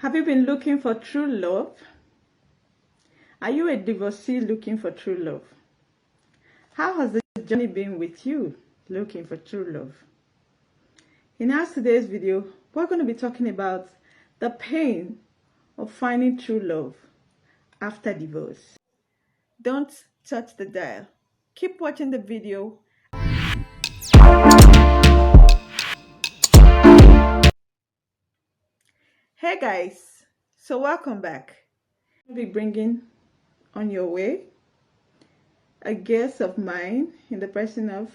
Have you been looking for true love? Are you a divorcee looking for true love? How has the journey been with you looking for true love? In our today's video, we're going to be talking about the pain of finding true love after divorce. Don't touch the dial. Keep watching the video. Hey guys, so welcome back. I'll be bringing on your way a guest of mine in the person of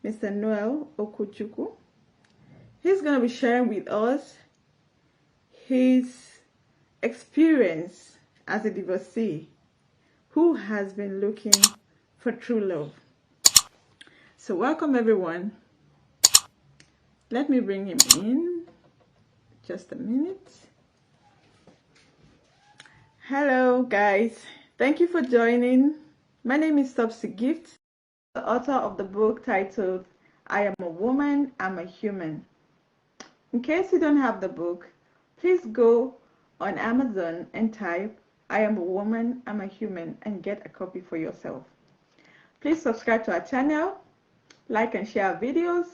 Mr. Noel Okuchukwu. He's going to be sharing with us his experience as a divorcee who has been looking for true love. So welcome everyone. Let me bring him in. Just a minute. Hello guys. Thank you for joining. My name is Topsy Gift, the author of the book titled I Am a Woman, I'm a Human. In case you don't have the book, please go on Amazon and type I Am a Woman, I'm a Human and get a copy for yourself. Please subscribe to our channel, like and share our videos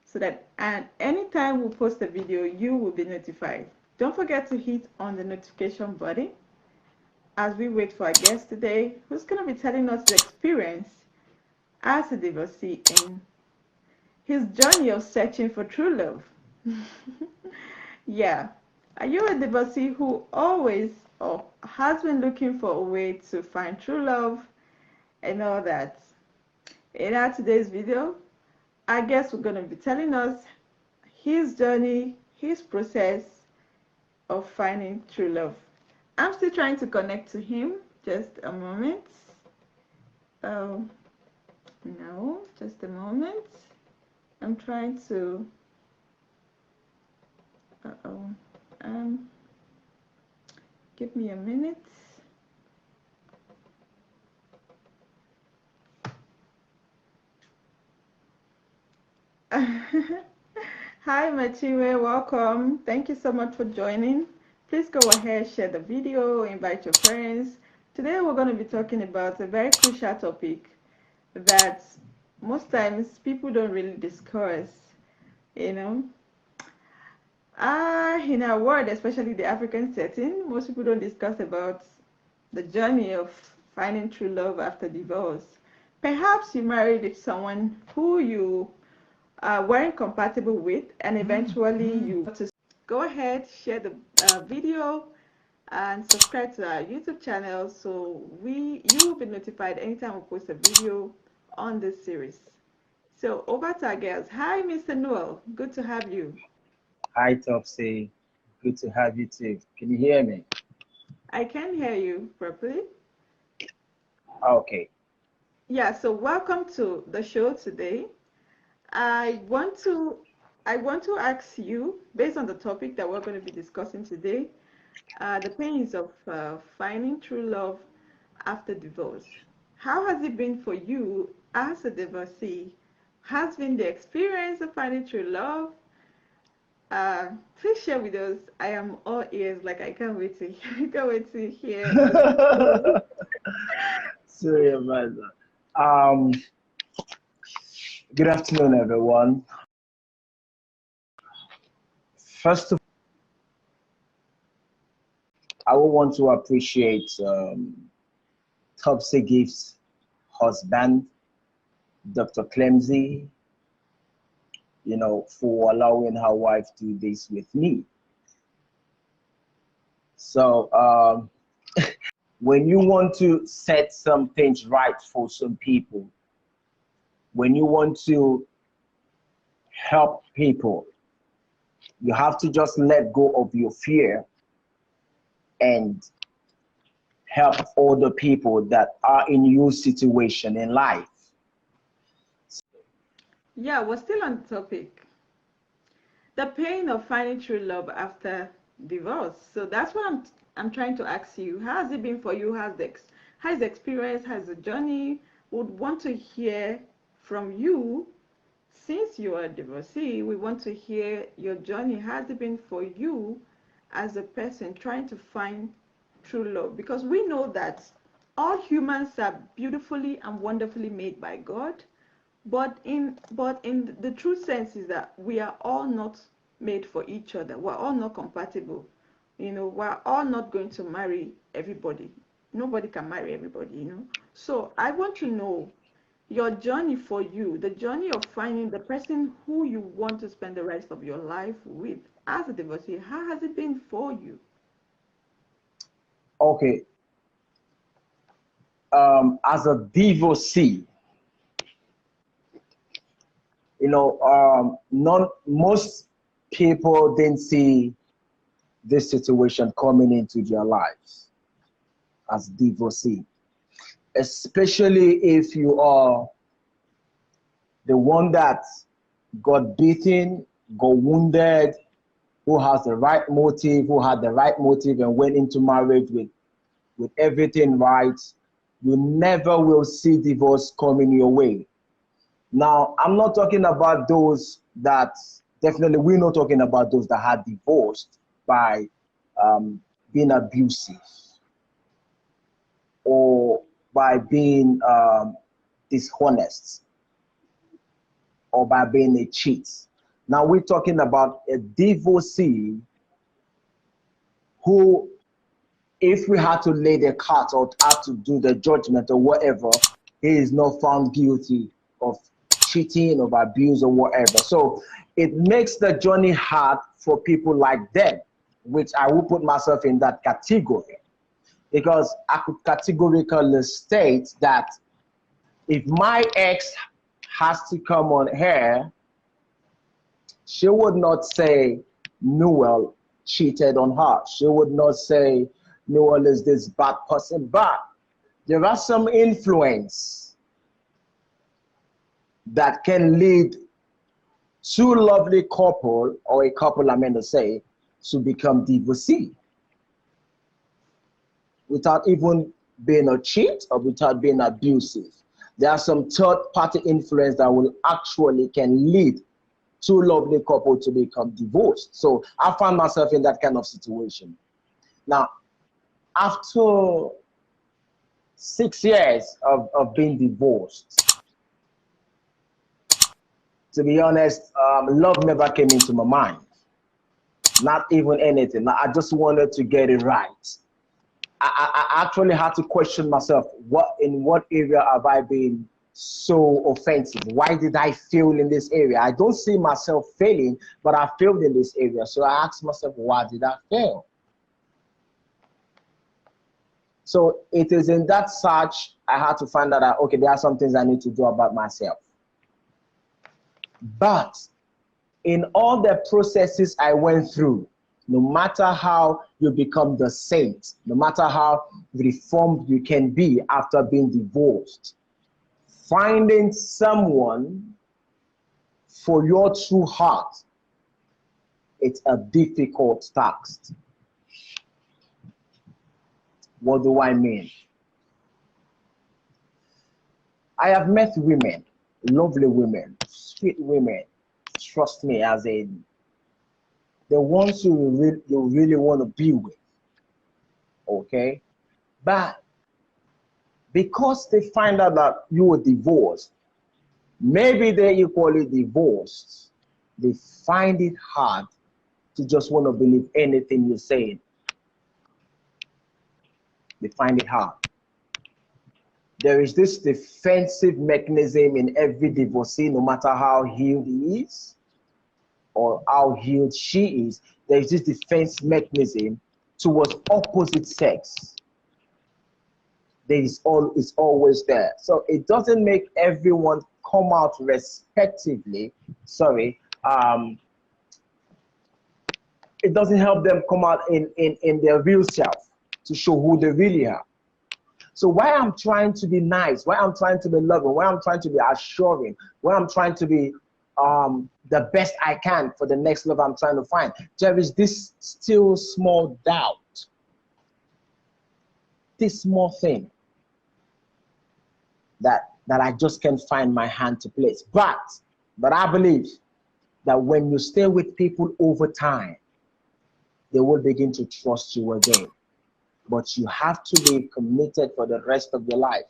so that at any time we post a video, you will be notified. Don't forget to hit on the notification button as we wait for our guest today, who's going to be telling us the experience as a divorcee in his journey of searching for true love. Yeah. Are you a divorcee who always or has been looking for a way to find true love and all that? In our today's video, I guess we're going to be telling us his journey, his process of finding true love. I'm still trying to connect to him. Just a moment. Oh, no, just a moment. I'm trying to. Give me a minute. Hi Machiwe, welcome. Thank you so much for joining. Please go ahead, share the video, invite your friends. Today we're going to be talking about a very crucial topic that most times people don't really discuss, you know. In our world, especially the African setting, most people don't discuss about the journey of finding true love after divorce. Perhaps you married someone who you weren't compatible with, and eventually you to go ahead, share the video and subscribe to our YouTube channel so you will be notified anytime we post a video on this series. So over to our guest. Hi Mr. Noel, good to have you. Hi Topsy, good to have you too. Can you hear me? I can hear you properly. Okay. Yeah, so welcome to the show today. I want to ask you, based on the topic that we're going to be discussing today, the pains of finding true love after divorce. How has it been for you as a divorcee? Has been the experience of finding true love? Please share with us. I am all ears. Like I can't wait to can't wait to hear. Sorry about that. Good afternoon, everyone. First of all, I would want to appreciate Topsy Gift's husband, Dr. Clemsy, for allowing her wife to do this with me. So when you want to set some things right for some people, when you want to help people, you have to just let go of your fear and help other people that are in your situation in life. Yeah, we're still on the topic. The pain of finding true love after divorce. So that's what I'm trying to ask you. How has it been for you? How's the experience? How's the journey? Would want to hear from you. Since you are a divorcee, we want to hear your journey. How has it been for you as a person trying to find true love, because we know that all humans are beautifully and wonderfully made by God, but in the true sense is that we are all not made for each other. We're all not compatible. We're all not going to marry everybody. Nobody can marry everybody. So I want to know your journey for you, the journey of finding the person who you want to spend the rest of your life with as a divorcee. How has it been for you? Okay. As a divorcee, not most people didn't see this situation coming into their lives as divorcee, especially if you are the one that got beaten, got wounded, who has the right motive, who had the right motive and went into marriage with everything right. You never will see divorce coming your way. Now, I'm not talking about those that, definitely we're not talking about those that had divorced by being abusive or by being dishonest or by being a cheat. Now we're talking about a divorcee who, if we had to lay the cart or had to do the judgment or whatever, he is not found guilty of cheating, of abuse or whatever. So it makes the journey hard for people like them, which I will put myself in that category, because I could categorically state that if my ex has to come on here, she would not say Noel cheated on her. She would not say Noel is this bad person, but there are some influence that can lead two lovely couple, or a couple I meant to say, to become divorcee without even being a cheat or without being abusive. There are some third party influence that will actually can lead two lovely couple to become divorced. So I found myself in that kind of situation. Now, after 6 years of being divorced, to be honest, love never came into my mind. Not even anything. I just wanted to get it right. I actually had to question myself, in what area have I been so offensive? Why did I fail in this area? I don't see myself failing, but I failed in this area. So I asked myself, why did I fail? So it is in that search I had to find out that, okay, there are some things I need to do about myself. But in all the processes I went through, no matter how you become the saint, no matter how reformed you can be after being divorced, finding someone for your true heart, it's a difficult task. What do I mean? I have met women, lovely women, sweet women, trust me, as in the ones you really want to be with, okay? But because they find out that you were divorced, maybe they're equally divorced, they find it hard to just want to believe anything you're saying. They find it hard. There is this defensive mechanism in every divorcee, no matter how healed he is or how healed she is. There is this defense mechanism towards opposite sex. It's always there. So it doesn't make everyone come out respectively. Sorry. It doesn't help them come out in their real self to show who they really are. So why I'm trying to be nice, why I'm trying to be loving, why I'm trying to be assuring, why I'm trying to be the best I can for the next love I'm trying to find, there is this still small doubt, this small thing that I just can't find my hand to place. But I believe that when you stay with people over time, they will begin to trust you again. But you have to be committed for the rest of your life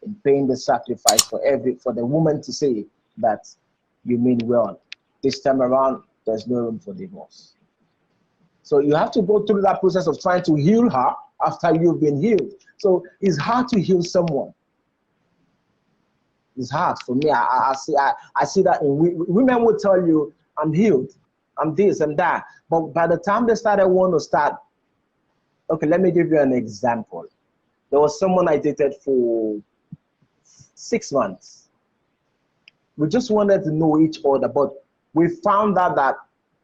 in paying the sacrifice for the woman to say that you mean well. This time around, there's no room for divorce. So you have to go through that process of trying to heal her after you've been healed. So it's hard to heal someone. It's hard for me. I see that in women will tell you, I'm healed, I'm this and that. But by the time they started want to start, okay, let me give you an example. There was someone I dated for 6 months. We just wanted to know each other, but we found out that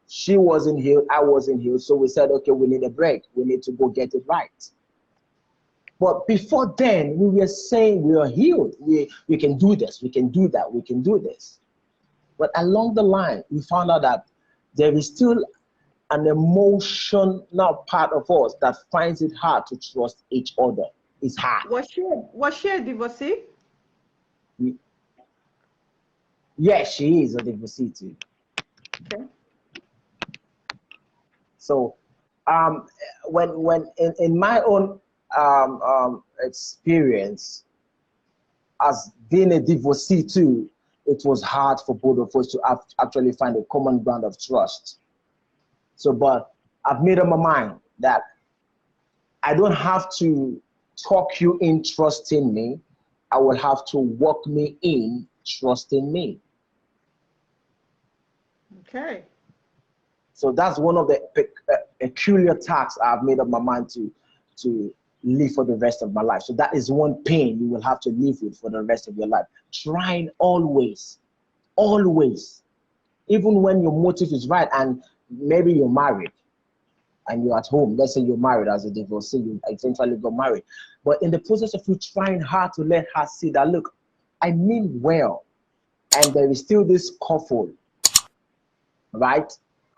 she wasn't healed, I wasn't healed. So we said, okay, we need a break. We need to go get it right. But before then, we were saying we are healed. We can do this, we can do that, we can do this. But along the line, we found out that there is still an emotional part of us that finds it hard to trust each other. It's hard. Was she a divorcee? Yes, she is a divorcee too. Okay. So, when in my own experience as being a divorcee too, it was hard for both of us to actually find a common ground of trust. So, but I've made up my mind that I don't have to talk you in trusting me. I will have to walk me in trusting me. Okay. So that's one of the peculiar tasks I've made up my mind to live for the rest of my life. So that is one pain you will have to live with for the rest of your life. Trying always, always, even when your motive is right, and maybe you're married and you're at home. Let's say you're married as a divorcee, you eventually got married. But in the process of you trying hard to let her see that, look, I mean well, and there is still this couple, right?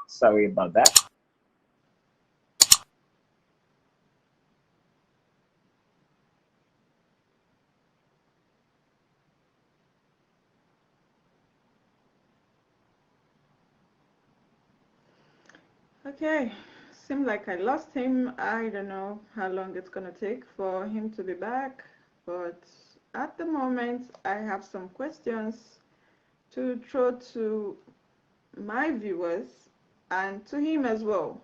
Sorry about that. Okay. Seemed like I lost him. I don't know how long it's gonna take for him to be back, but at the moment I have some questions to throw to my viewers and to him as well.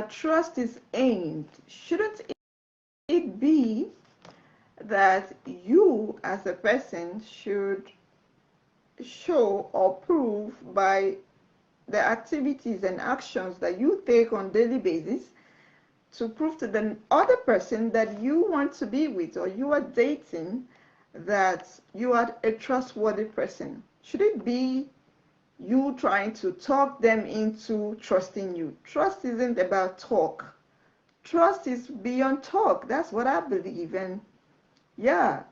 Trust is aimed. Shouldn't it be that you as a person should show or prove by the activities and actions that you take on daily basis to prove to the other person that you want to be with or you are dating that you are a trustworthy person? Should it be you trying to talk them into trusting you? Trust isn't about talk. Trust is beyond talk. That's what I believe. And yeah,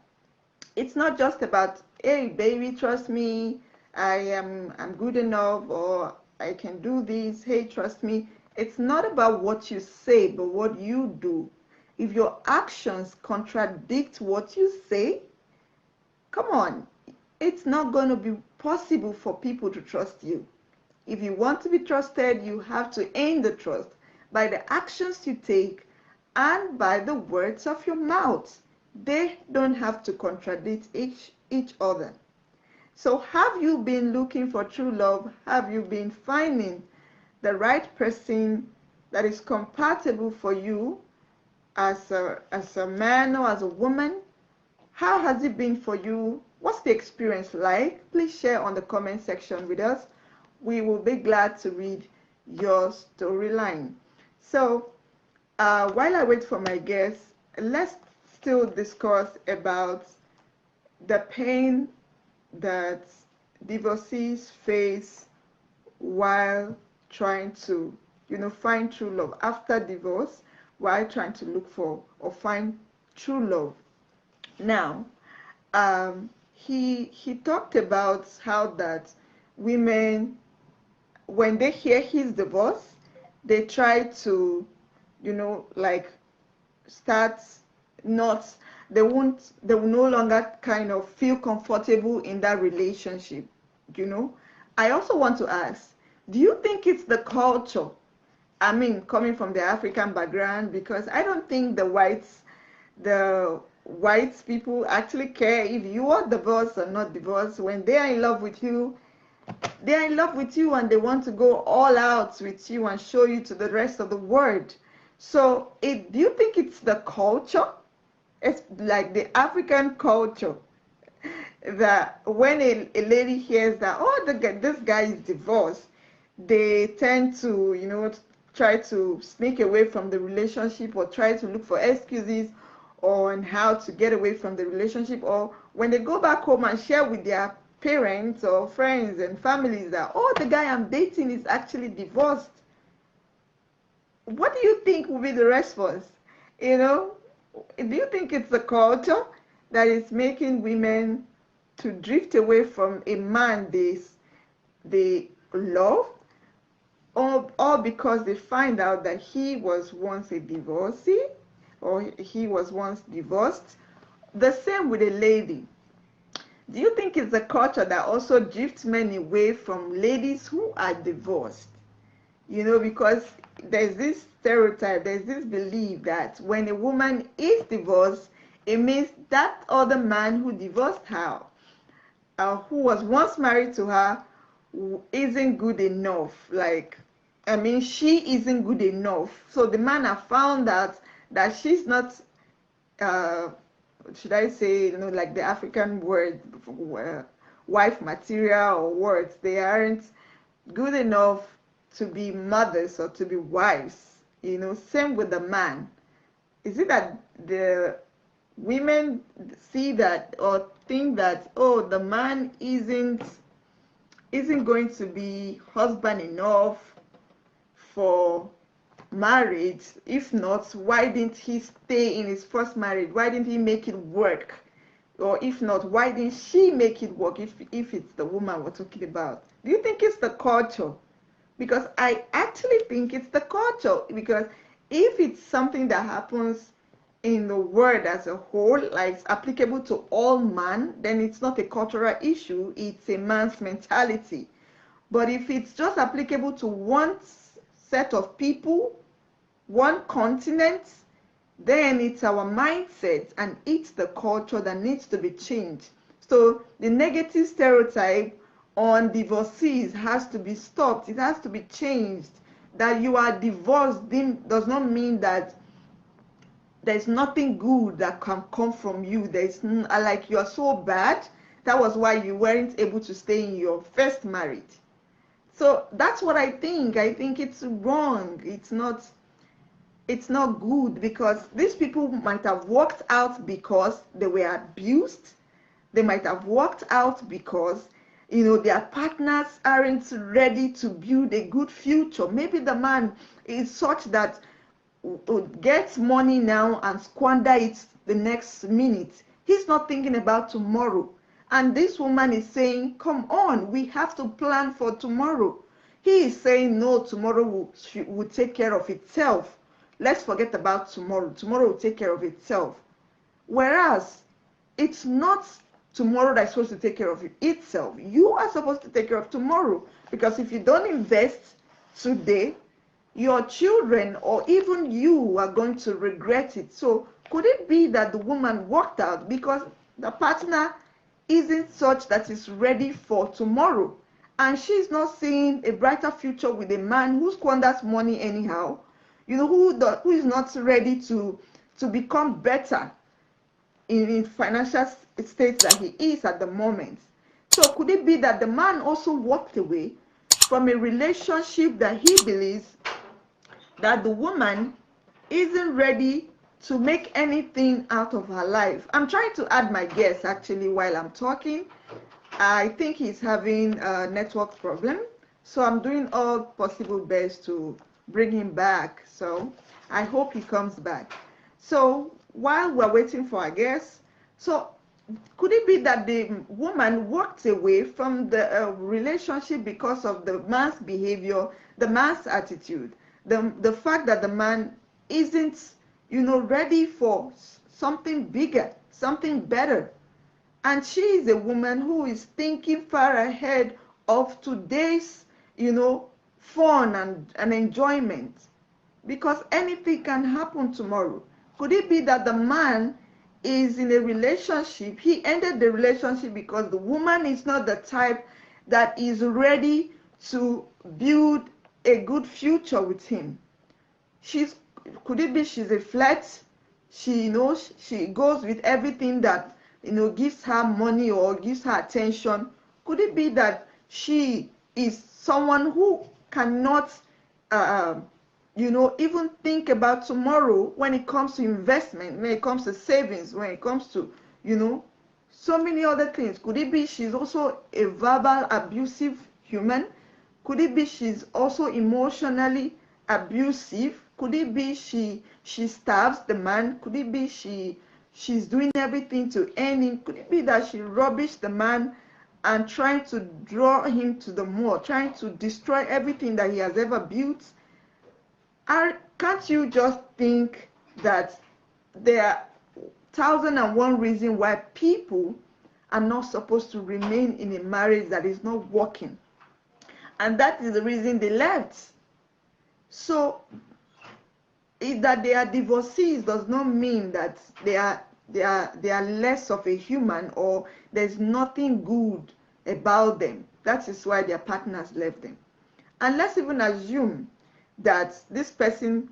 it's not just about, hey baby, trust me, I'm good enough, or I can do this, hey, trust me. It's not about what you say but what you do. If your actions contradict what you say, come on, it's not going to be possible for people to trust you. If you want to be trusted, you have to earn the trust by the actions you take and by the words of your mouth. They don't have to contradict each other. So have you been looking for true love? Have you been finding the right person that is compatible for you as a man or as a woman? How has it been for you? What's the experience like? Please share on the comment section with us. We will be glad to read your storyline. So while I wait for my guests, let's still discuss about the pain that divorcees face while trying to, find true love after divorce, while trying to look for or find true love. Now, he talked about how that women, when they hear his divorce, they try to, like start not, they will no longer kind of feel comfortable in that relationship. you know I also want to ask, Do you think it's the culture? I mean, coming from the African background, because I don't think the white people actually care if you are divorced or not divorced. When they are in love with you, they are in love with you and they want to go all out with you and show you to the rest of the world. So, do you think it's the culture? It's like the African culture that when a lady hears that, oh, this guy is divorced, they tend to, try to sneak away from the relationship or try to look for excuses on how to get away from the relationship. Or when they go back home and share with their parents or friends and families that, oh, the guy I'm dating is actually divorced. What do you think will be the response? You know, do you think it's the culture that is making women to drift away from a man they love, or because they find out that he was once a divorcee or he was once divorced? The same with a lady. Do you think it's the culture that also drifts men away from ladies who are divorced? Because there's this stereotype, there's this belief that when a woman is divorced, it means that other man who divorced her, who was once married to her, isn't good enough. Like, I mean, she isn't good enough. So the man have found out that she's not, uh, should I say, like the African word, wife material or words, they aren't good enough to be mothers or to be wives. Same with the man. Is it that the women see that or think that, oh, the man isn't going to be husband enough for marriage? If not, why didn't he stay in his first marriage? Why didn't he make it work? Or if not, why didn't she make it work, if it's the woman we're talking about? Do you think it's the culture? Because I actually think it's the culture. Because if it's something that happens in the world as a whole, like it's applicable to all men, then it's not a cultural issue, it's a man's mentality. But if it's just applicable to one set of people, one continent, then it's our mindset and it's the culture that needs to be changed. So the negative stereotype on divorcees has to be stopped. It has to be changed. That you are divorced does not mean that there's nothing good that can come from you. There's like you're so bad. That was why you weren't able to stay in your first marriage. So that's what I think. I think it's wrong. It's not good, because these people might have walked out because they were abused. They might have walked out because their partners aren't ready to build a good future. Maybe the man is such that gets money now and squander it the next minute. He's not thinking about tomorrow. And this woman is saying, come on, we have to plan for tomorrow. He is saying, no, tomorrow will take care of itself. Let's forget about tomorrow. Tomorrow will take care of itself. Whereas it's not tomorrow that's supposed to take care of itself. You are supposed to take care of tomorrow. Because if you don't invest today, your children or even you are going to regret it. So could it be that the woman walked out because the partner isn't such that is ready for tomorrow, and she's not seeing a brighter future with a man who squanders money anyhow, who is not ready to become better in financial state that he is at the moment? So could it be that the man also walked away from a relationship that he believes that the woman isn't ready to make anything out of her life? I'm trying to add my guess actually while I'm talking. I think he's having a network problem, so I'm doing all possible best to bring him back. So I hope he comes back. So while we're waiting for our guest, so could it be that the woman walked away from the relationship because of the man's behavior, the man's attitude, the fact that the man isn't, ready for something bigger, something better? And she is a woman who is thinking far ahead of today's, fun and enjoyment, because anything can happen tomorrow. Could it be that the man is in a relationship, he ended the relationship because the woman is not the type that is ready to build a good future with him? She's, could it be she's a flirt? She, you know, she goes with everything that, you know, gives her money or gives her attention. Could it be that she is someone who cannot you know, even think about tomorrow when it comes to investment, when it comes to savings, when it comes to, you know, so many other things? Could it be she's also a verbal abusive human? Could it be she's also emotionally abusive? Could it be she starves the man? Could it be she's doing everything to earn him? Could it be that she rubbish the man and trying to draw him to the mud, trying to destroy everything that he has ever built? Can't you just think that there are 1,001 reasons why people are not supposed to remain in a marriage that is not working? And that is the reason they left. So if that they are divorcees does not mean that they are less of a human, or there's nothing good about them. That is why their partners left them. And let's even assume that this person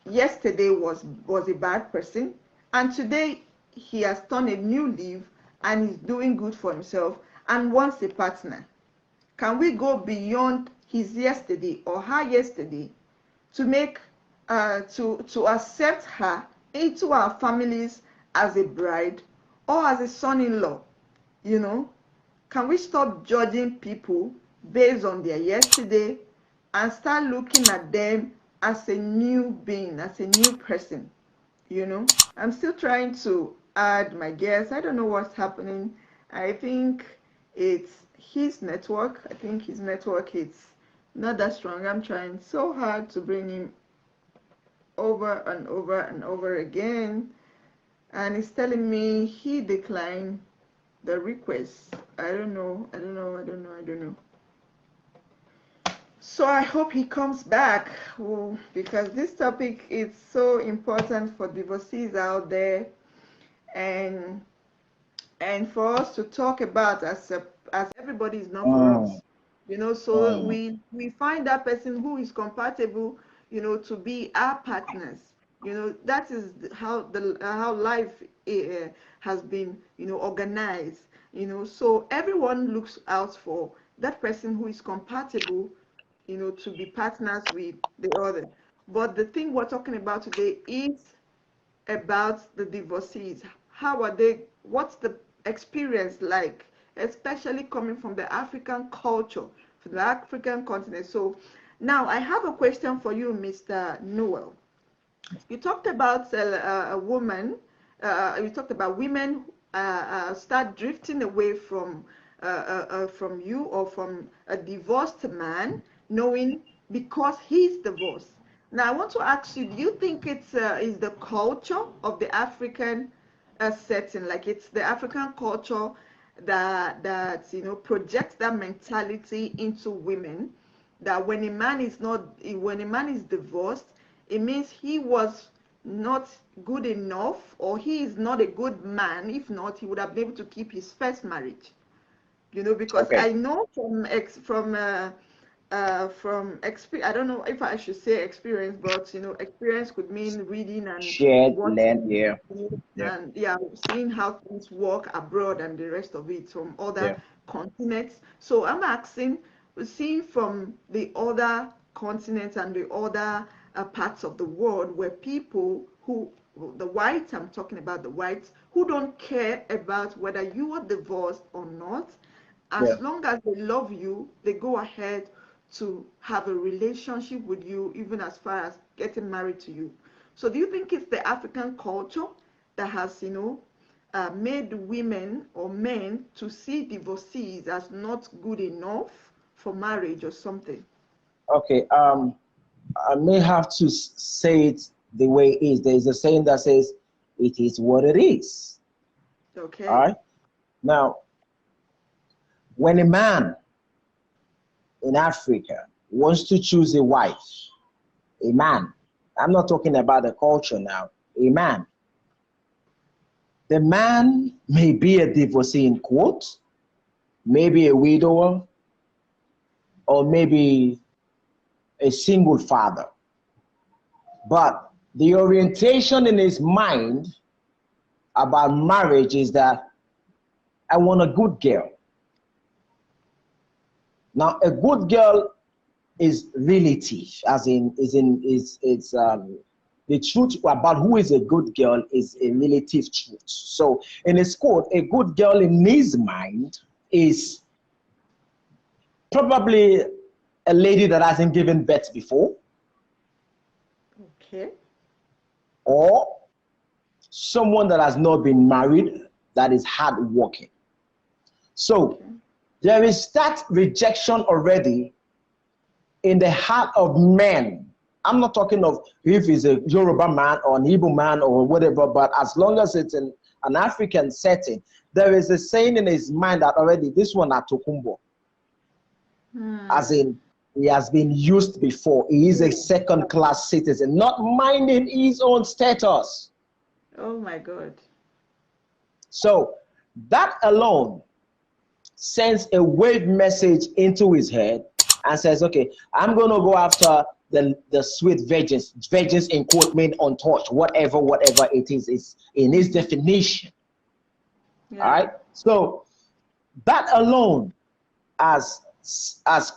yesterday was a bad person, and today he has turned a new leaf and is doing good for himself and wants a partner. Can we go beyond his yesterday or her yesterday to make to accept her into our families as a bride or as a son-in-law? You know, can we stop judging people based on their yesterday and start looking at them as a new being, as a new person? You know, I'm still trying to add my guess. I don't know what's happening. I think it's his network. I think his network is not that strong. I'm trying so hard to bring him over and over and over again, and it's telling me he declined the request. I don't know. I don't know. So I hope he comes back. Oh, because this topic is so important for divorcees out there, and for us to talk about as everybody is not for Mm, us, you know. So mm. we find that person who is compatible, you know, to be our partners. You know, that is how life has been, you know, organized. You know, so everyone looks out for that person who is compatible, you know, to be partners with the other. But the thing we're talking about today is about the divorcees. How are they? What's the experience like, especially coming from the African culture, from the African continent? So now I have a question for you, Mr. Noel. You talked about a woman. You talked about women start drifting away from you or from a divorced man, knowing because he's divorced. Now, I want to ask you: do you think it's is the culture of the African setting, like it's the African culture that you know projects that mentality into women, that when a man is divorced, it means he was not good enough, or he is not a good man. If not, he would have been able to keep his first marriage. You know, because Okay. I know from experience, I don't know if I should say experience, but you know, experience could mean reading and Shared watching land. Yeah. Yeah. and yeah, seeing how things work abroad and the rest of it from other Yeah. continents. So I'm asking, seeing from the other continents and the other parts of the world where people who, the whites, I'm talking about the whites, who don't care about whether you are divorced or not. Yeah. As long as they love you, they go ahead to have a relationship with you, even as far as getting married to you. So do you think it's the African culture that has, you know, made women or men to see divorcees as not good enough for marriage or something? Okay. I may have to say it the way it is. There is a saying that says, "It is what it is." All Okay. right. Now, when a man in Africa wants to choose a wife, a man, I'm not talking about the culture now, a man, the man may be a divorcee in quote, maybe a widower, or maybe a single father. But the orientation in his mind about marriage is that I want a good girl. Now, a good girl is relative, as in the truth about who is a good girl is a relative truth. So, in his quote, a good girl in his mind is probably a lady that hasn't given birth before, Okay. or someone that has not been married that is hardworking. So Okay. there is that rejection already in the heart of men. I'm not talking of if he's a Yoruba man or an Igbo man or whatever, but as long as it's in an African setting, there is a saying in his mind that already this one at Tokumbo, as in he has been used before. He is a second-class citizen, not minding his own status. Oh my God. So that alone sends a wave message into his head and says, okay, I'm going to go after the sweet virgins in quote mean untouched, whatever it is in his definition. All Yeah. right. So that alone has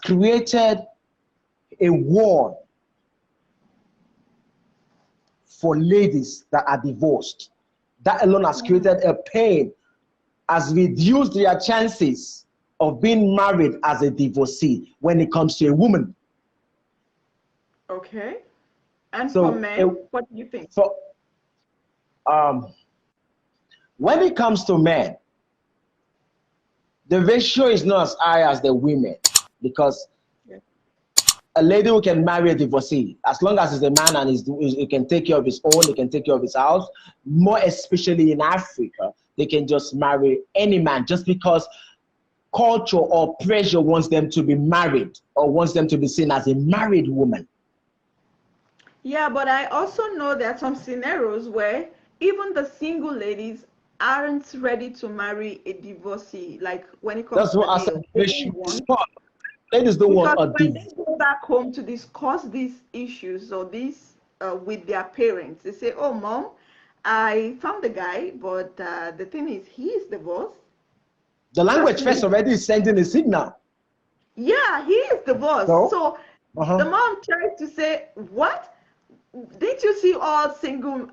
created a war for ladies that are divorced. That alone has created a pain, has reduced their chances of being married as a divorcee when it comes to a woman. Okay. And for So men, what do you think? for um, when it comes to men, the ratio is not as high as the women because Yeah. a lady who can marry a divorcee, as long as he's a man and he can take care of his own, he can take care of his house, more especially in Africa, they can just marry any man just because culture or pressure wants them to be married or wants them to be seen as a married woman. Yeah, but I also know there are some scenarios where even the single ladies aren't ready to marry a divorcee, like when it comes That's to the what I male. said. They don't want, Ladies don't want because a when div. they go back home to discuss these issues or these with their parents, they say, "Oh, mom, I found the guy, but the thing is, he is divorced." The Trust language first me. already is sending a signal. Yeah, he is divorced. So, So the uh-huh. mom tries to say, "What? Didn't you see all single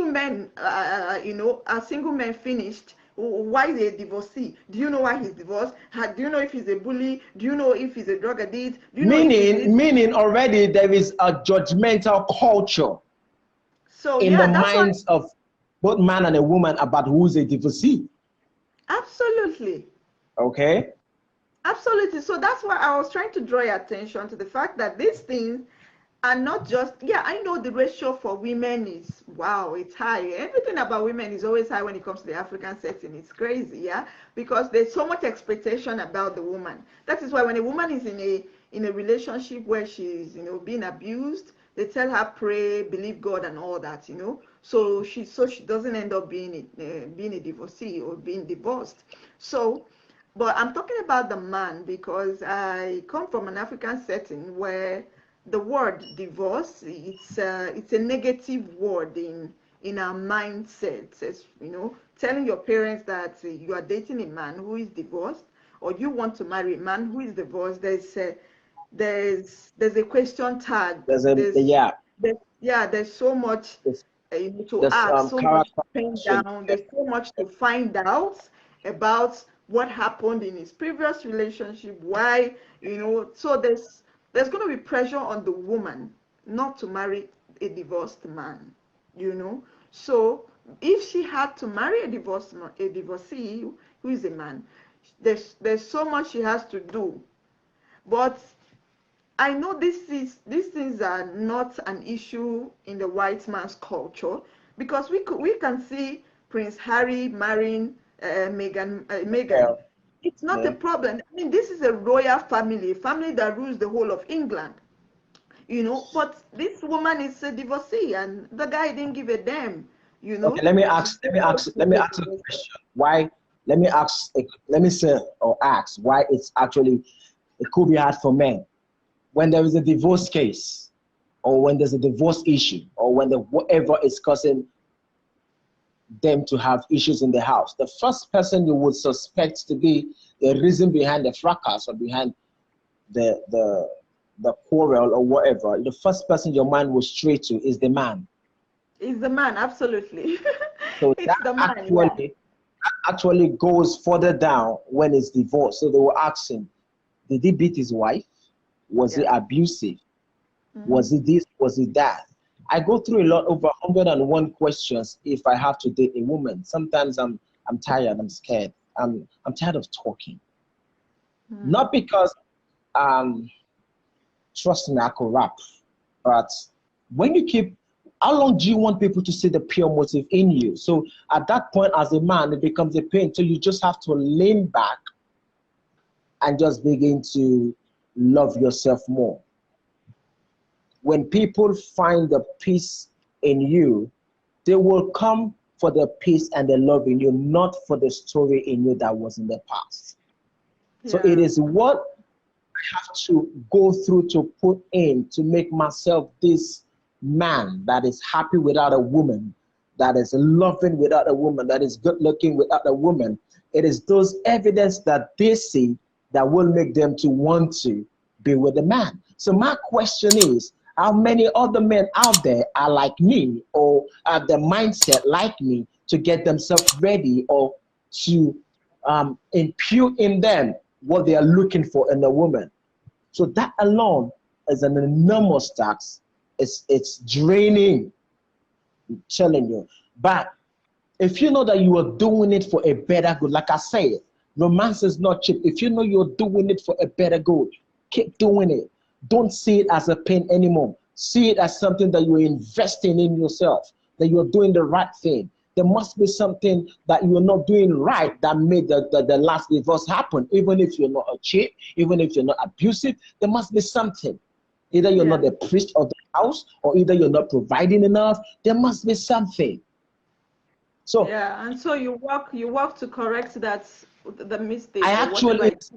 men? Are single men finished? Why is he a divorcee? Do you know why he's divorced? Do you know if he's a bully? Do you know if he's a drug addict? Do you know if he's this?" Meaning already there is a judgmental culture So in the yeah, that's why. minds of both man and a woman about who's a divorcee. Absolutely. Okay? Absolutely. So that's why I was trying to draw your attention to the fact that these things are not just, yeah, I know the ratio for women is, wow, it's high. Everything about women is always high when it comes to the African setting. It's crazy, yeah, because there's so much expectation about the woman. That is why when a woman is in a relationship where she's, being abused, they tell her pray, believe God, and all that, so she doesn't end up being a divorcee or being divorced. So, but I'm talking about the man because I come from an African setting where the word divorce, it's a negative word in our mindset. It's, telling your parents that you are dating a man who is divorced, or you want to marry a man who is divorced. There's a question tag. Yeah, There's so much there's, to there's ask, so much character to pin question. down. There's so much to find out about what happened in his previous relationship, why, so there's going to be pressure on the woman not to marry a divorced man, you know. So if she had to marry a divorcee who is a man, there's so much she has to do. But I know these things are not an issue in the white man's culture, because we can see Prince Harry marrying Meghan. Yeah. It's not a Yeah. problem. I mean, this is a royal family, a family that rules the whole of England, you know. But this woman is a divorcee, and the guy didn't give a damn, you Okay, know. She said, "Oh, she's let me a ask a divorcee." question. Why? Let me say or ask why it's actually it could be hard for men when there is a divorce case, or when there's a divorce issue, or when the whatever is causing them to have issues in the house. The first person you would suspect to be the reason behind the fracas or behind the the the quarrel or whatever, the first person your mind will stray to is the man. It's the man, absolutely. So It's that the man, yeah. actually goes further down when it's divorce. So they will ask him, did he beat his wife? Was he Yeah. abusive? Hmm. Was he this? Was he that? I go through a lot over 101 questions if I have to date a woman. Sometimes I'm tired, I'm scared. I'm tired of talking. Hmm. Not because um trust me, I could rap, but when you keep how long do you want people to see the pure motive in you? So at that point, as a man, it becomes a pain. So you just have to lean back and just begin to love yourself more. When people find the peace in you, they will come for the peace and the love in you, not for the story in you that was in the past. So it Yeah. is what I have to go through to put in to make myself this man that is happy without a woman, that is loving without a woman, that is good looking without a woman. It is those evidence that they see that will make them to want to be with a man. So my question is, how many other men out there are like me or have the mindset like me to get themselves ready or to impute in them what they are looking for in a woman? So that alone is an enormous tax. It's draining, I'm telling you. But if you know that you are doing it for a better good, like I said, romance is not cheap. If you know you're doing it for a better good, keep doing it. Don't see it as a pain anymore. See it as something that you're investing in yourself, that you're doing the right thing. There must be something that you're not doing right that made the last divorce happen. Even if you're not a cheat, even if you're not abusive, there must be something. Either you're not Yeah. the priest of the house, or either you're not providing enough. There must be something. So Yeah. And so you work to correct the I mistake or whatever actually, it is.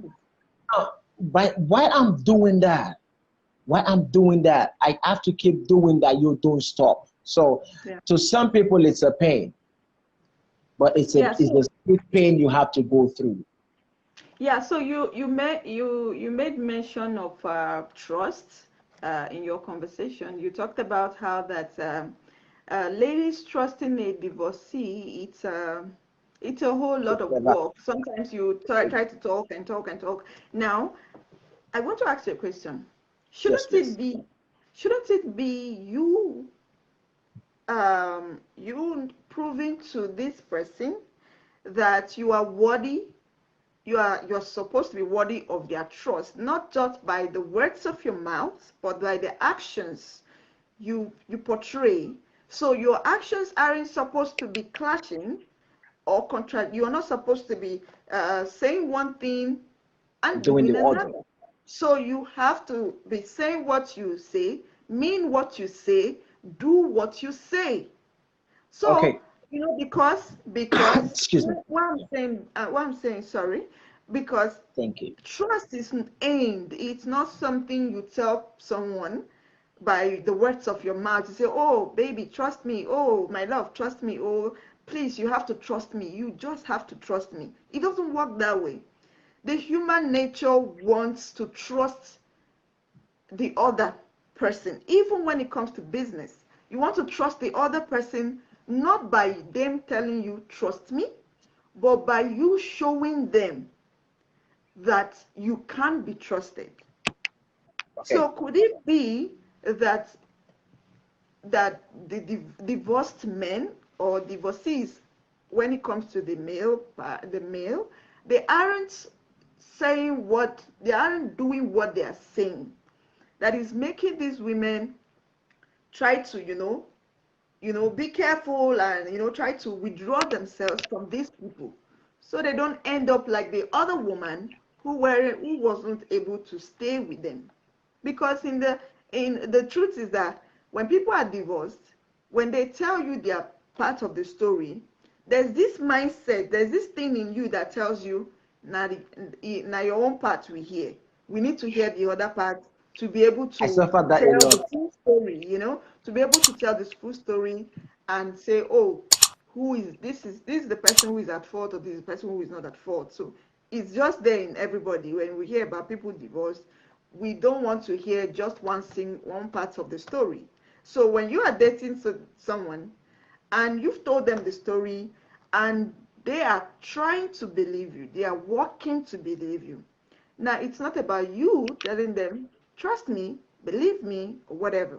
but while I'm doing that, I have to keep doing that. You don't stop. So Yeah. to some people, it's a pain, but Yeah. it's a So sweet pain you have to go through. yeah. So you made mention of trust in your conversation. You talked about how that ladies trusting a divorcee, it's a whole lot It's of never work. Sometimes you try to talk and talk and talk. Now, I want to ask you a question. yes, Shouldn't it please. be shouldn't it be you proving to this person that you are worthy, you're supposed to be worthy of their trust, not just by the words of your mouth, but by the actions you portray. So your actions aren't supposed to be clashing or contra. You're not supposed to be saying one thing and Doing the doing order. another. So you have to be saying what you say, mean what you say, do what you say. So, Okay, because excuse me. what I'm saying, sorry, because Thank you. trust is aimed. It's not something you tell someone by the words of your mouth. You say, "Oh, baby, trust me. Oh, my love, trust me. Oh, please, you have to trust me. You just have to trust me." It doesn't work that way. The human nature wants to trust the other person, even when it comes to business. You want to trust the other person not by them telling you, trust me, but by you showing them that you can be trusted. Okay. So could it be that the divorced men or divorcees, when it comes to the male, they aren't they aren't doing what they are saying, that is making these women try to be careful and try to withdraw themselves from these people so they don't end up like the other woman who wasn't able to stay with them. Because in the truth is that when people are divorced, when they tell you their part of the story, there's this mindset, there's this thing in you that tells you, now your own part we hear. We need to hear the other part to be able I to suffer that a tell the lot. full story, to be able to tell this full story and say, oh, this is the person who is at fault, or this is the person who is not at fault. So it's just there in everybody. When we hear about people divorced, we don't want to hear just one part of the story. So when you are dating someone and you've told them the story and they are trying to believe you, they are working to believe you. Now it's not about you telling them, trust me, believe me, or whatever.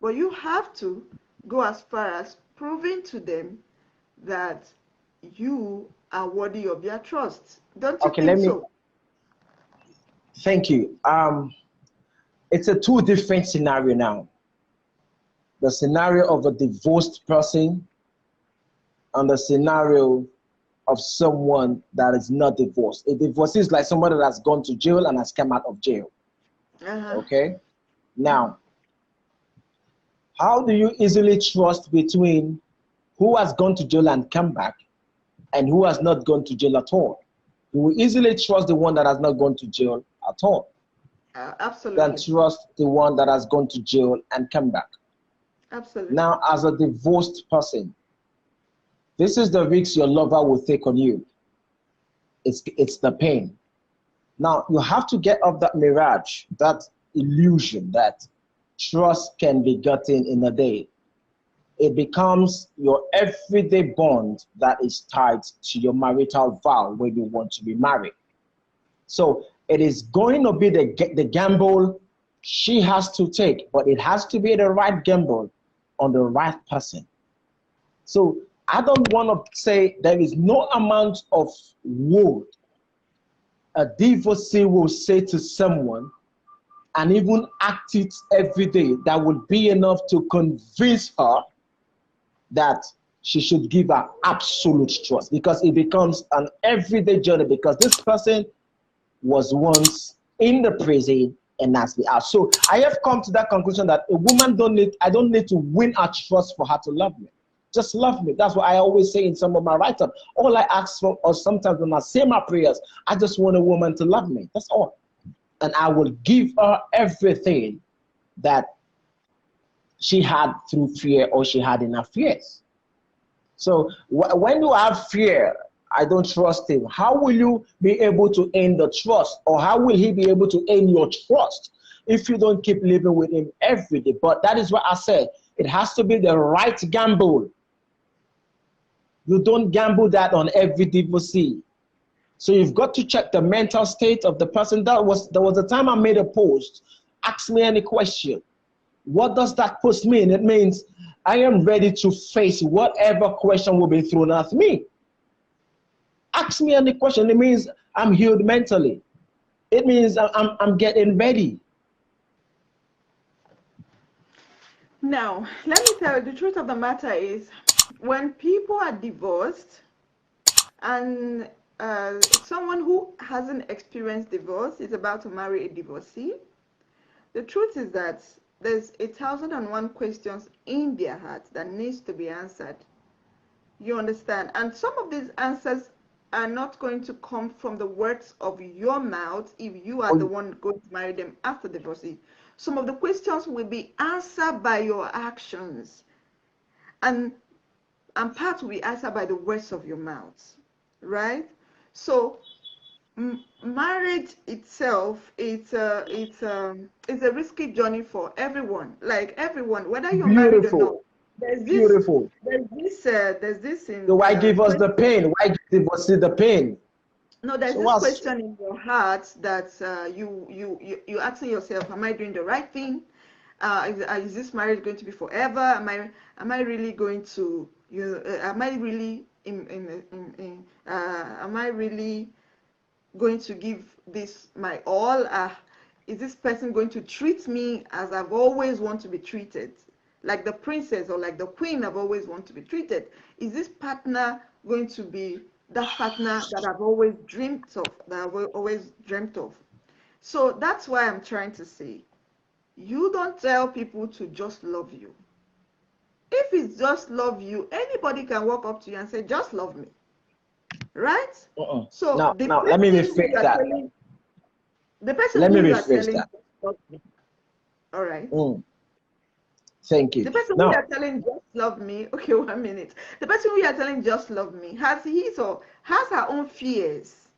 But you have to go as far as proving to them that you are worthy of their trust. Don't you Okay, think let me so? thank you. It's a two different scenario now. The scenario of a divorced person and the scenario of someone that is not divorced. A divorcee is like somebody that has gone to jail and has come out of jail. Uh-huh. Okay? Now, how do you easily trust between who has gone to jail and come back and who has not gone to jail at all? You will easily trust the one that has not gone to jail at all than Absolutely. trust the one that has gone to jail and come back. Absolutely. Now, as a divorced person, this is the risk your lover will take on you. It's the pain. Now, you have to get off that mirage, that illusion that trust can be gotten in a day. It becomes your everyday bond that is tied to your marital vow when you want to be married. So it is going to be the gamble she has to take, but it has to be the right gamble on the right person. So I don't want to say there is no amount of word a divorcee will say to someone and even act it every day that would be enough to convince her that she should give her absolute trust, because it becomes an everyday journey, because this person was once in the prison and has been out. So I have come to that conclusion that a woman I don't need to win her trust for her to love me. Just love me. That's what I always say in some of my write-up. All I ask for, or sometimes when I say my prayers, I just want a woman to love me. That's all. And I will give her everything that she had through fear or she had in her fears. So when you have fear, I don't trust him. How will you be able to earn the trust, or how will he be able to earn your trust if you don't keep living with him every day? But that is what I said. It has to be the right gamble. You don't gamble that on every divorcee. So you've got to check the mental state of the person. There was a time I made a post. Ask me any question. What does that post mean? It means I am ready to face whatever question will be thrown at me. Ask me any question. It means I'm healed mentally. It means I'm getting ready. Now, let me tell you, the truth of the matter is, when people are divorced and someone who hasn't experienced divorce is about to marry a divorcee, the truth is that there's 1,001 questions in their heart that needs to be answered. You understand? And some of these answers are not going to come from the words of your mouth if you are the Oh, one going to marry them after divorce. Some of the questions will be answered by your actions, and part will be answered by the words of your mouth, right? So marriage itself, it's a risky journey for everyone. Like everyone, whether you're married or not. beautiful, There's this, beautiful. there's this So in why give us the question. pain? Why give us the pain? No, there's So this what's question in your heart that you asking yourself, am I doing the right thing? Is this marriage going to be forever? Am I really going to am I really am I really going to give this my all? Is this person going to treat me as I've always want to be treated, like the princess or like the queen I've always want to be treated? Is this partner going to be that partner that I've always dreamt of, that I've always dreamt of. So that's why I'm trying to say, you don't tell people to just love you. If it's just love you, anybody can walk up to you and say, just love me, right? So the Now, let me person who you rephrase are that. telling, the person Let me who you are rephrase telling, that. just love me, all right? Mm, thank you. The person who you Now, are telling just love me, okay, 1 minute. The person who you are telling just love me has his or has her own fears.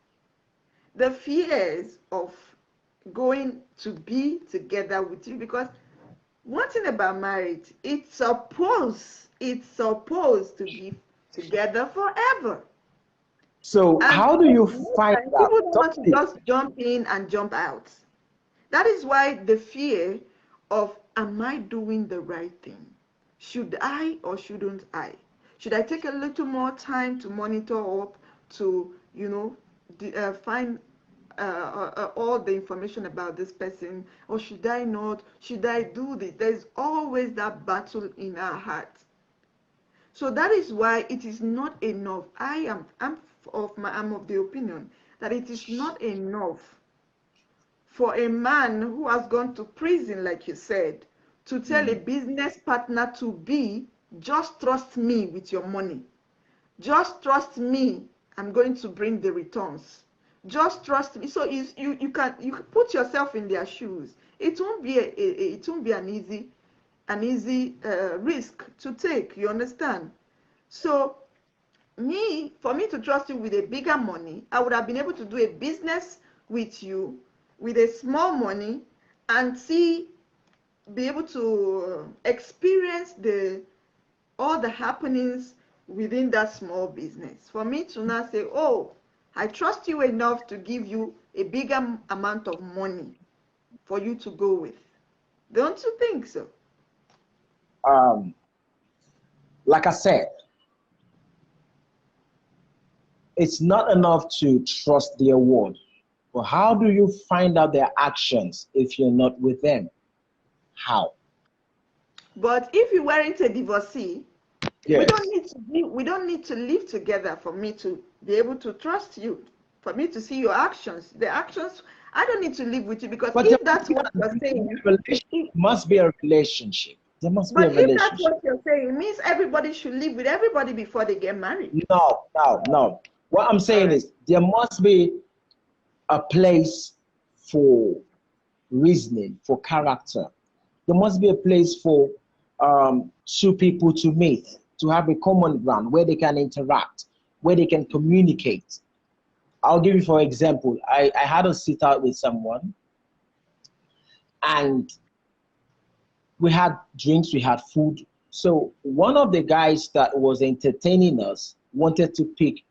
The fears of going to be together with you, because one thing about marriage, it's supposed to be together forever. so And how do you most find times out? people don't Talk want to to me. just jump in and jump out. That is why the fear of, am I doing the right thing? Should I or shouldn't I? Should I take a little more time to monitor up, to, find all the information about this person, or should I not? Should I do this? There's always that battle in our heart. So that is why it is not enough. I'm of the opinion that it is not enough for a man who has gone to prison, like you said, to tell a Mm. business partner to be, just trust me with your money. Just trust me. I'm going to bring the returns. Just trust me. So you can put yourself in their shoes. It won't be it won't be an easy risk to take. You understand? So for me to trust you with a bigger money, I would have been able to do a business with you with a small money, and be able to experience the all the happenings within that small business. For me to now say, oh, I trust you enough to give you a bigger amount of money for you to go with. Don't you think so? Um, like I said, it's not enough to trust their word. But how do you find out their actions if you're not with them? How? But if you weren't a divorcee, Yes. we don't need to live together for me to be able to trust you, for me to see your actions. The actions, I don't need to live with you, because But if that's what you're saying, there must be a relationship. There must be a but if that's relationship. what you're saying, it means everybody should live with everybody before they get married. No, no, no. What I'm All saying right. is there must be a place for reasoning, for character. There must be a place for two people to meet, to have a common ground where they can interact, where they can communicate. I'll give you, for example, I had a sit out with someone, and we had drinks, we had food. So one of the guys that was entertaining us wanted to pick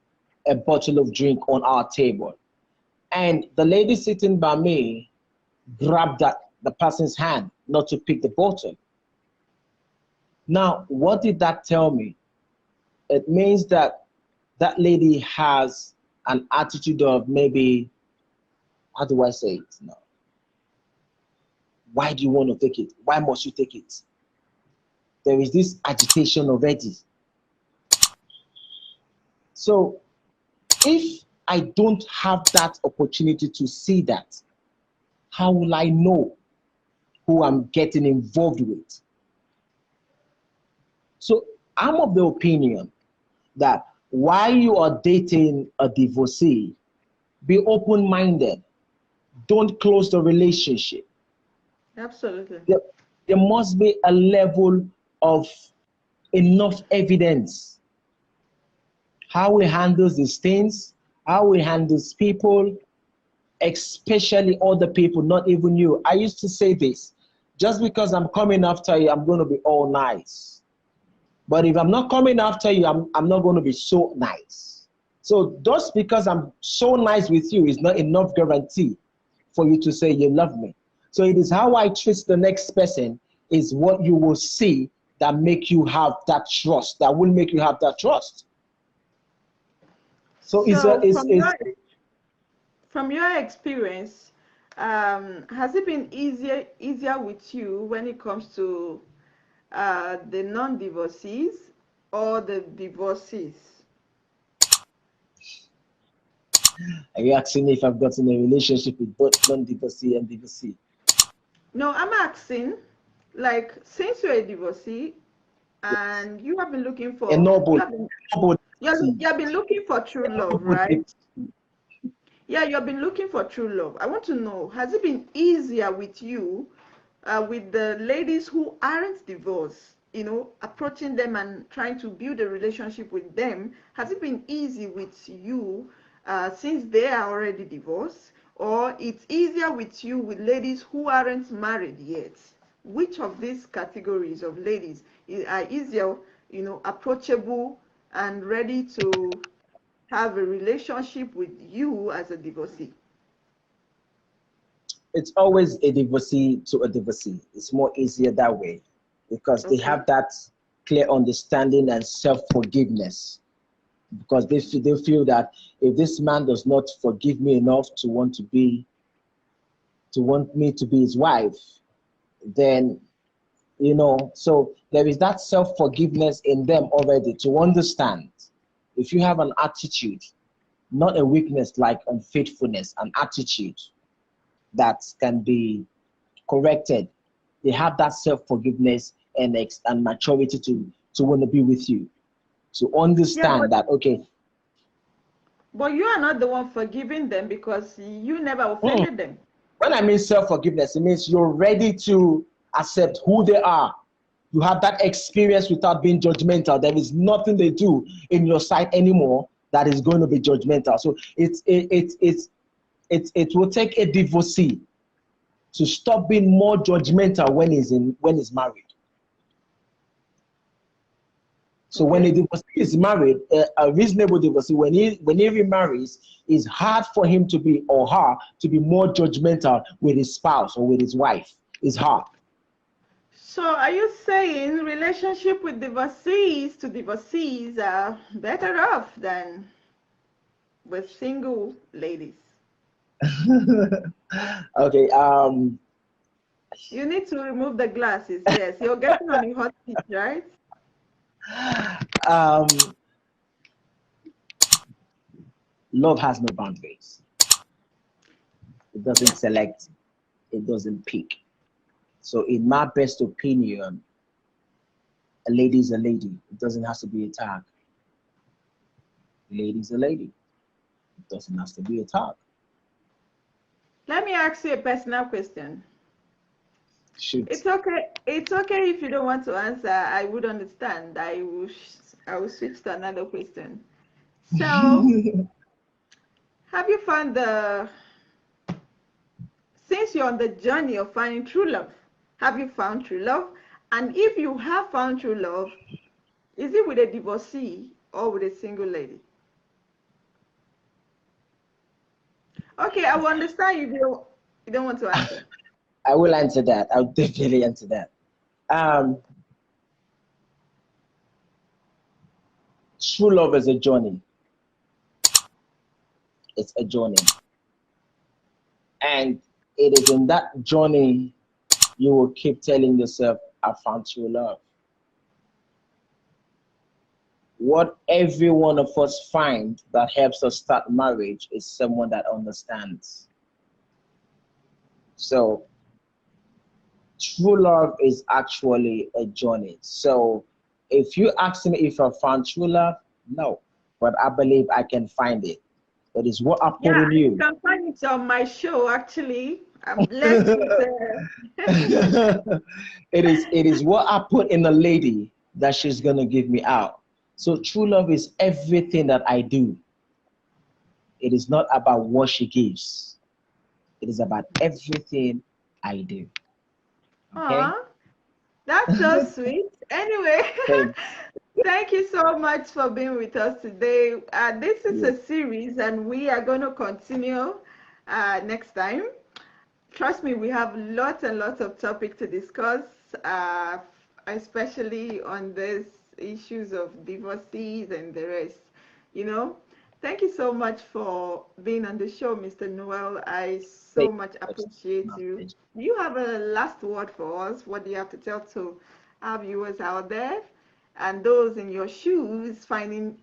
a bottle of drink on our table. And the lady sitting by me grabbed the person's hand not to pick the bottle. Now, what did that tell me? It means that that lady has an attitude of, maybe, how do I say it now? Why do you want to take it? Why must you take it? There is this agitation already. So if I don't have that opportunity to see that, how will I know who I'm getting involved with? So I'm of the opinion that while you are dating a divorcee, be open minded. Don't close the relationship. Absolutely. There, there must be a level of enough evidence. How he handles these things, how he handles people, especially other people, not even you. I used to say this, just because I'm coming after you, I'm going to be all nice. But if I'm not coming after you, I'm not going to be so nice. So just because I'm so nice with you is not enough guarantee for you to say you love me. So it is how I treat the next person is what you will see that make you have that trust, that will make you have that trust. So it's a So it's, it's from your experience, has it been easier with you when it comes to the non-divorcees or the divorcees? Are you asking me if I've gotten a relationship with both non-divorcee and divorcee? No, I'm asking, like, since you're a divorcee Yes. and you have been looking A for, noble, noble divorcee. you have been looking for true love, Noble right? divorcee. Yeah, you have been looking for true love. I want to know, has it been easier with you, with the ladies who aren't divorced, approaching them and trying to build a relationship with them? Has it been easy with you, since they are already divorced, or it's easier with you with ladies who aren't married yet? Which of these categories of ladies are easier, approachable and ready to have a relationship with you as a divorcee? It's always a divorcee to a divorcee. It's more easier that way because they Okay. have that clear understanding and self-forgiveness. Because they feel that if this man does not forgive me enough to want me to be his wife, then so there is that self-forgiveness in them already to understand if you have an attitude, not a weakness like unfaithfulness, an attitude that can be corrected. They have that self-forgiveness and maturity to want to be with you, to Yeah, understand that okay. but you are not the one forgiving them because you never mm, offended them. when I mean self-forgiveness, it means you're ready to accept who they are. You have that experience without being judgmental. There is nothing they do in your sight anymore that is going to be judgmental. So it will take a divorcee to stop being more judgmental when he's married. So when a Okay. divorcee is married, a reasonable divorcee, when he remarries, it's hard for him to be or her to be more judgmental with his spouse or with his wife. It's hard. So are you saying relationship with divorcees to divorcees are better off than with single ladies? Okay. You need to remove the glasses. Yes, you're getting on a hot seat, right? Um, love has no boundaries. It doesn't Yeah. select. It doesn't pick. So, in my best opinion, a lady is a lady. It doesn't have to be a tag. A lady is a lady. It doesn't have to be a tag. Let me ask you a personal question. Shoot. It's okay. It's okay if you don't want to answer. I would understand. I will switch to another question. So, have you found the since you're on the journey of finding true love, have you found true love? And if you have found true love, is it with a divorcee or with a single lady? Okay, I will understand you don't want to answer. I will answer that. I'll definitely answer that. Um, True love is a journey. It's a journey. And it is in that journey you will keep telling yourself, I found true love. What every one of us find that helps us start marriage is someone that understands. So true love is actually a journey. So if you ask me if I found true love, no. But I believe I can find it. It is what I put Yeah, in you you. can find it on my show actually. I'm blessed with it is what I put in a lady that she's gonna give me out. So true love is everything that I do. It is not about what she gives. It is about everything I do. Okay? Aw, that's so sweet. Anyway, Thank thank you so much for being with us today. This is you. a series, and we are going to continue next time. Trust me, we have lots and lots of topic to discuss, especially on these issues of divorcees and the rest. You know, thank you so much for being on the show, Mr. Noel. I Thank so much you. appreciate My you. pleasure. Do you have a last word for us? What do you have to tell to our viewers out there and those in your shoes finding,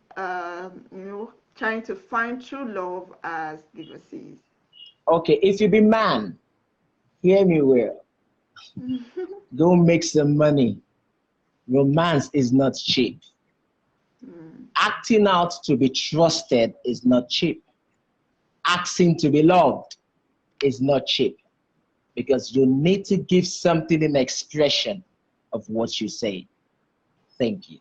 trying to find true love as divorcees? Okay, if you be man, hear me well. Go make some money. Romance is not cheap. Mm. Acting out to be trusted is not cheap. Asking to be loved is not cheap because you need to give something in expression of what you say. Thank you.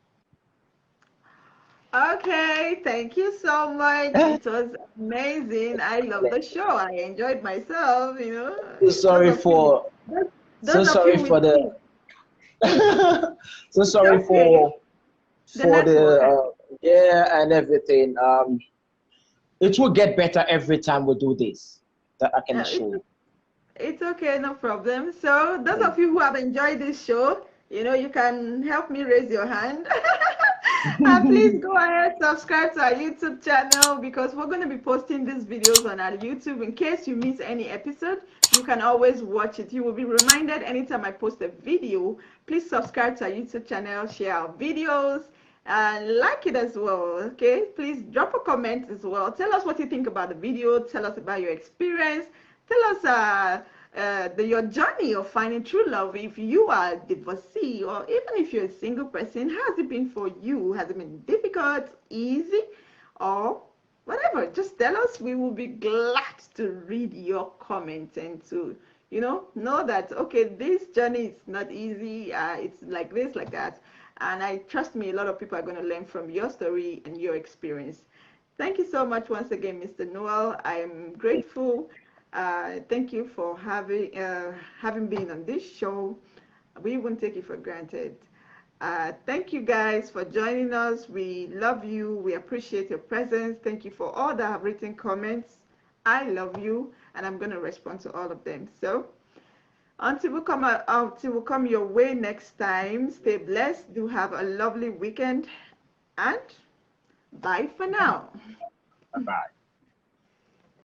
Okay, thank you so much. It was amazing. I love the show. I enjoyed myself, So Those sorry of you, for those, so those of sorry you for with the me, so it's sorry okay. The for network. the yeah and everything. It will get better every time we do this. That I can It's assure you. It's okay, no problem. So, those Mm. of you who have enjoyed this show, you can help me raise your hand. And please go ahead, subscribe to our YouTube channel because we're going to be posting these videos on our YouTube. In case you miss any episode, you can always watch it. You will be reminded anytime I post a video. Please subscribe to our YouTube channel, share our videos, and like it as well. Okay, please drop a comment as well. Tell us what you think about the video. Tell us about your experience. Tell us your journey of finding true love. If you are a divorcee or even if you're a single person, how has it been for you? Has it been difficult, easy, or whatever? Just tell us. We will be glad to read your comments and to know that okay, this journey is not easy. It's like this, like that. And I trust me, a lot of people are going to learn from your story and your experience. Thank you so much once again, Mr. Noel. I'm grateful. Thank you for having been on this show. We won't take it for granted. Thank you guys for joining us. We love you. We appreciate your presence. Thank you for all that have written comments. I love you, and I'm going to respond to all of them. So until we come your way next time, stay blessed. Do have a lovely weekend, and bye for now.